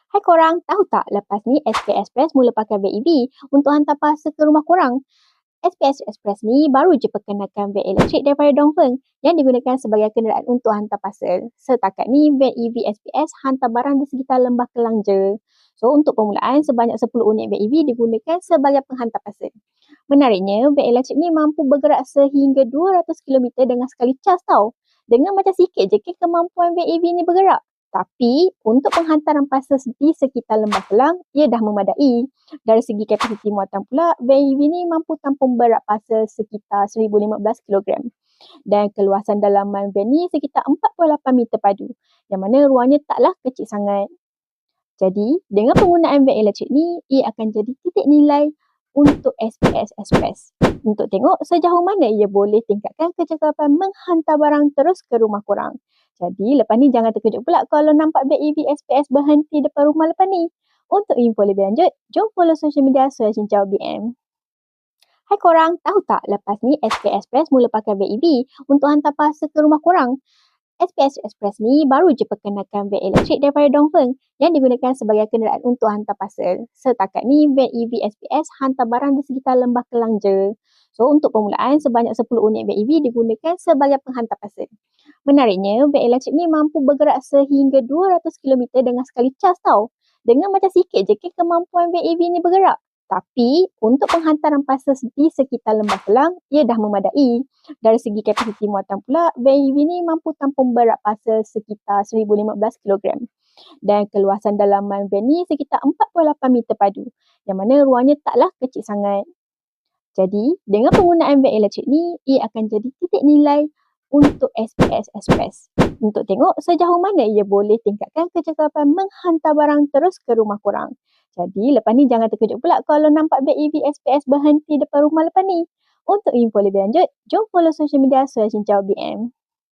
Hai korang, tahu tak lepas ni SK Express mula pakai vet EV untuk hantar parcel ke rumah korang? SPS Express ni baru je perkenalkan vet elektrik daripada Dongfeng yang digunakan sebagai kenderaan untuk hantar parcel. Setakat ni, vet EV SPS hantar barang di sekitar Lembah Kelang je. So, untuk permulaan, sebanyak 10 unit vet EV digunakan sebagai penghantar parcel. Menariknya, vet elektrik ni mampu bergerak sehingga 200 km dengan sekali cas tau. Dengan macam sikit je ke kemampuan vet EV ni bergerak. Tapi, untuk penghantaran parcel di sekitar Lembah Kelang, ia dah memadai. Dari segi kapasiti muatan pula, van EV ni mampu tampung berat parcel sekitar 1015 kg. Dan keluasan dalaman van ni sekitar 48 meter padu, yang mana ruangnya taklah kecil sangat. Jadi, dengan penggunaan van elektrik ni, ia akan jadi titik nilai untuk SPS Express. Untuk tengok sejauh mana ia boleh tingkatkan kecekapan menghantar barang terus ke rumah korang. Jadi, lepas ni jangan terkejut pula kalau nampak van EV SPS berhenti depan rumah lepas ni. Untuk info lebih lanjut, jom follow social media Cincau BM. Hai korang, tahu tak lepas ni SK Express mula pakai van EV untuk hantar parcel ke rumah korang? SPS Express ni baru je perkenalkan vet elektrik daripada Dongfeng yang digunakan sebagai kenderaan untuk hantar parcel. Setakat ni, vet EV SPS hantar barang di sekitar Lembah Kelang je. So, untuk permulaan, sebanyak 10 unit vet EV digunakan sebagai penghantar parcel. Menariknya, vet elektrik ni mampu bergerak sehingga 200 km dengan sekali cas tau. Dengan macam sikit je ke kemampuan vet EV ni bergerak. Tapi, untuk penghantaran parcel di sekitar Lembah Kelang, ia dah memadai. Dari segi kapasiti muatan pula, van EV ni mampu tampung berat parcel sekitar 1015 kg. Dan keluasan dalaman van ni sekitar 48 meter padu, yang mana ruangnya taklah kecil sangat. Jadi, dengan penggunaan van elektrik ni, ia akan jadi titik nilai untuk SPS Express. Untuk tengok sejauh mana ia boleh tingkatkan kecekapan menghantar barang terus ke rumah korang. Jadi, lepas ni jangan terkejut pula kalau nampak van EV SPS berhenti depan rumah lepas ni. Untuk info lebih lanjut, jom follow social media Cincau BM.